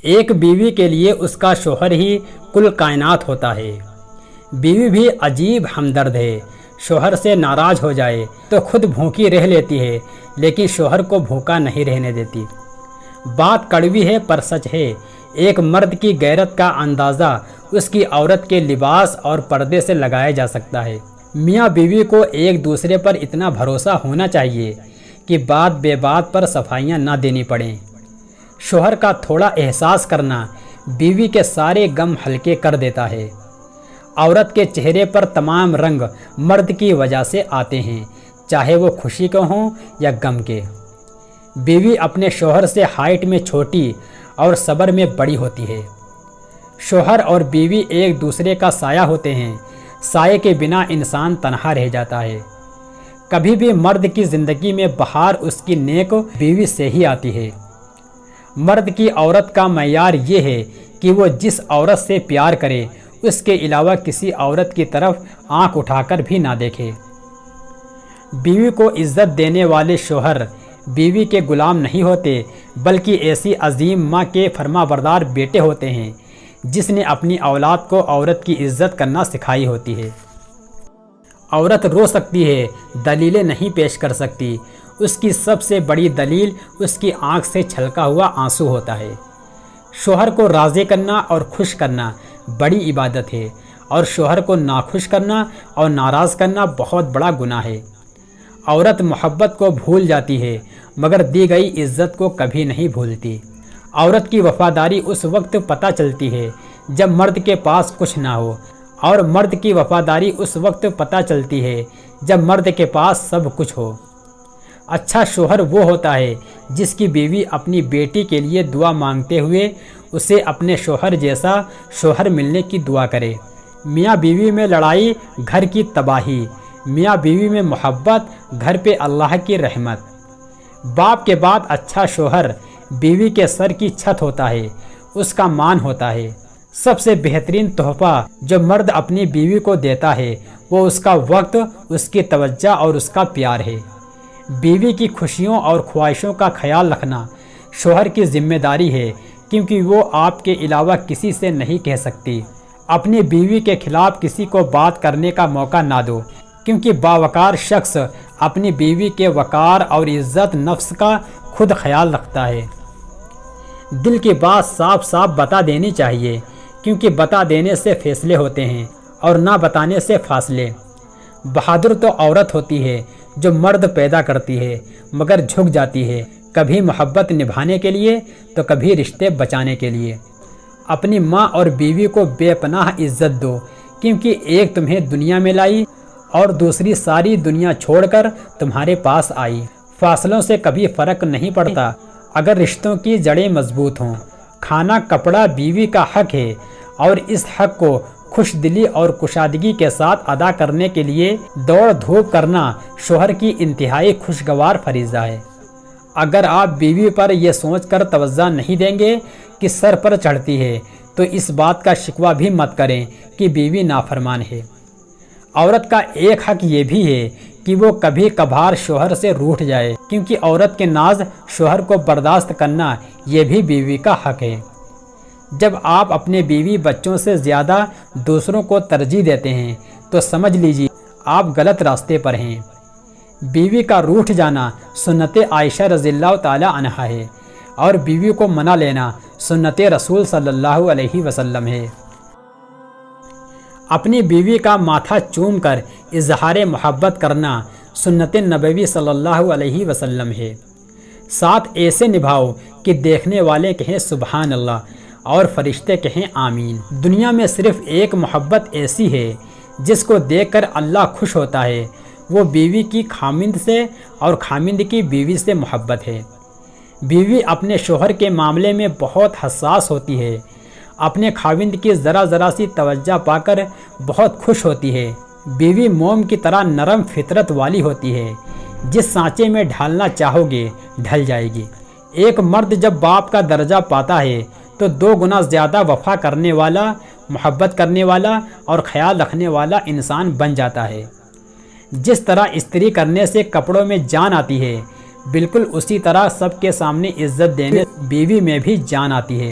ایک بیوی کے لیے اس کا شوہر ہی کل کائنات ہوتا ہے۔ بیوی بھی عجیب ہمدرد ہے۔ شوہر سے ناراض ہو جائے تو خود بھوکی رہ لیتی ہے، لیکن شوہر کو بھوکا نہیں رہنے دیتی۔ بات کڑوی ہے پر سچ ہے۔ ایک مرد کی غیرت کا اندازہ اس کی عورت کے لباس اور پردے سے لگایا جا سکتا ہے۔ میاں بیوی کو ایک دوسرے پر اتنا بھروسہ ہونا چاہیے کہ بات بے بات پر صفائیاں نہ دینی پڑیں۔ شوہر کا تھوڑا احساس کرنا بیوی کے سارے غم ہلکے کر دیتا ہے۔ عورت کے چہرے پر تمام رنگ مرد کی وجہ سے آتے ہیں، چاہے وہ خوشی کے ہوں یا غم کے۔ بیوی اپنے شوہر سے ہائٹ میں چھوٹی اور صبر میں بڑی ہوتی ہے۔ شوہر اور بیوی ایک دوسرے کا سایہ ہوتے ہیں۔ سائے کے بنا انسان تنہا رہ جاتا ہے۔ کبھی بھی مرد کی زندگی میں بہار اس کی نیک بیوی سے ہی آتی ہے۔ مرد کی عورت کا معیار یہ ہے کہ وہ جس عورت سے پیار کرے اس کے علاوہ کسی عورت کی طرف آنکھ اٹھا کر بھی نہ دیکھے۔ بیوی کو عزت دینے والے شوہر بیوی کے غلام نہیں ہوتے، بلکہ ایسی عظیم ماں کے فرما بردار بیٹے ہوتے ہیں جس نے اپنی اولاد کو عورت کی عزت کرنا سکھائی ہوتی ہے۔ عورت رو سکتی ہے، دلیلیں نہیں پیش کر سکتی۔ اس کی سب سے بڑی دلیل اس کی آنکھ سے چھلکا ہوا آنسو ہوتا ہے۔ شوہر کو راضی کرنا اور خوش کرنا بڑی عبادت ہے، اور شوہر کو ناخوش کرنا اور ناراض کرنا بہت بڑا گناہ ہے۔ عورت محبت کو بھول جاتی ہے، مگر دی گئی عزت کو کبھی نہیں بھولتی۔ عورت کی وفاداری اس وقت پتہ چلتی ہے جب مرد کے پاس کچھ نہ ہو، اور مرد کی وفاداری اس وقت پتہ چلتی ہے جب مرد کے پاس سب کچھ ہو۔ اچھا شوہر وہ ہوتا ہے جس کی بیوی اپنی بیٹی کے لیے دعا مانگتے ہوئے اسے اپنے شوہر جیسا شوہر ملنے کی دعا کرے۔ میاں بیوی میں لڑائی گھر کی تباہی، میاں بیوی میں محبت گھر پہ اللہ کی رحمت۔ باپ کے بعد اچھا شوہر بیوی کے سر کی چھت ہوتا ہے، اس کا مان ہوتا ہے۔ سب سے بہترین تحفہ جو مرد اپنی بیوی کو دیتا ہے وہ اس کا وقت، اس کی توجہ اور اس کا پیار ہے۔ بیوی کی خوشیوں اور خواہشوں کا خیال رکھنا شوہر کی ذمہ داری ہے، کیونکہ وہ آپ کے علاوہ کسی سے نہیں کہہ سکتی۔ اپنی بیوی کے خلاف کسی کو بات کرنے کا موقع نہ دو، کیونکہ باوقار شخص اپنی بیوی کے وقار اور عزت نفس کا خود خیال رکھتا ہے۔ دل کی بات صاف صاف بتا دینی چاہیے، کیونکہ بتا دینے سے فیصلے ہوتے ہیں اور نہ بتانے سے فاصلے۔ بہادر تو عورت ہوتی ہے جو مرد پیدا کرتی ہے مگر جھک جاتی ہے، کبھی محبت نبھانے کے لیے تو کبھی رشتے بچانے کے لیے۔ اپنی ماں اور بیوی کو بے پناہ عزت دو، کیونکہ ایک تمہیں دنیا میں لائی اور دوسری ساری دنیا چھوڑ کر تمہارے پاس آئی۔ فاصلوں سے کبھی فرق نہیں پڑتا اگر رشتوں کی جڑیں مضبوط ہوں۔ کھانا کپڑا بیوی کا حق ہے، اور اس حق کو خوش دلی اور کشادگی کے ساتھ ادا کرنے کے لیے دوڑ دھوپ کرنا شوہر کی انتہائی خوشگوار فریضہ ہے۔ اگر آپ بیوی پر یہ سوچ کر توجہ نہیں دیں گے کہ سر پر چڑھتی ہے، تو اس بات کا شکوہ بھی مت کریں کہ بیوی نافرمان ہے۔ عورت کا ایک حق یہ بھی ہے کہ وہ کبھی کبھار شوہر سے روٹھ جائے، کیونکہ عورت کے ناز شوہر کو برداشت کرنا یہ بھی بیوی کا حق ہے۔ جب آپ اپنے بیوی بچوں سے زیادہ دوسروں کو ترجیح دیتے ہیں تو سمجھ لیجیے آپ غلط راستے پر ہیں۔ بیوی کا روٹھ جانا سنت عائشہ رضی اللہ تعالی عنہا ہے، اور بیوی کو منا لینا سنت رسول صلی اللہ علیہ وسلم ہے۔ اپنی بیوی کا ماتھا چوم کر اظہار محبت کرنا سنت نبوی صلی اللہ علیہ وسلم ہے۔ ساتھ ایسے نبھاؤ کہ دیکھنے والے کہیں سبحان اللہ اور فرشتے کہیں آمین۔ دنیا میں صرف ایک محبت ایسی ہے جس کو دیکھ کر اللہ خوش ہوتا ہے، وہ بیوی کی خامند سے اور خامند کی بیوی سے محبت ہے۔ بیوی اپنے شوہر کے معاملے میں بہت حساس ہوتی ہے، اپنے خاوند کی ذرا ذرا سی توجہ پا کر بہت خوش ہوتی ہے۔ بیوی موم کی طرح نرم فطرت والی ہوتی ہے، جس سانچے میں ڈھالنا چاہو گے ڈھل جائے گی۔ ایک مرد جب باپ کا درجہ پاتا ہے تو 2 گنا زیادہ وفا کرنے والا، محبت کرنے والا اور خیال رکھنے والا انسان بن جاتا ہے۔ جس طرح استری کرنے سے کپڑوں میں جان آتی ہے، بالکل اسی طرح سب کے سامنے عزت دینے بیوی میں بھی جان آتی ہے۔